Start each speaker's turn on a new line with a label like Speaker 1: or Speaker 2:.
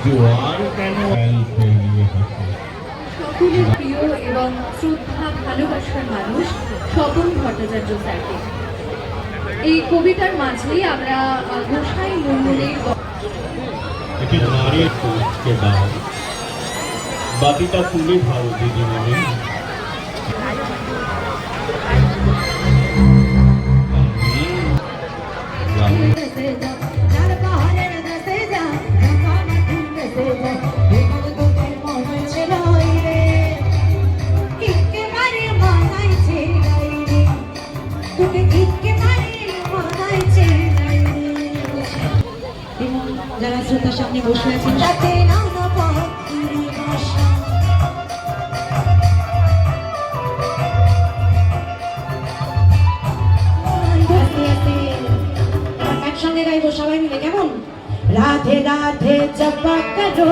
Speaker 1: জোয়ার কেন ফেলিয়ে হাসে।
Speaker 2: সকলের প্রিয় এবং শ্রদ্ধা ভালোবাসার মানুষ স্বপন ভট্টাচার্য স্যারকে। এই কবিতার মাঝেই আমরা গোসাই মঙ্গলের
Speaker 1: একটি নারীর পুরুষকে দাও, বাকিটা তুলে ভালো দিদিমণি।
Speaker 3: যারা শ্রোতার সামনে বসে আছেন তাতে একসঙ্গে গাইবো সবাই মিলে, কেমন? রাধে রাধে জপা করো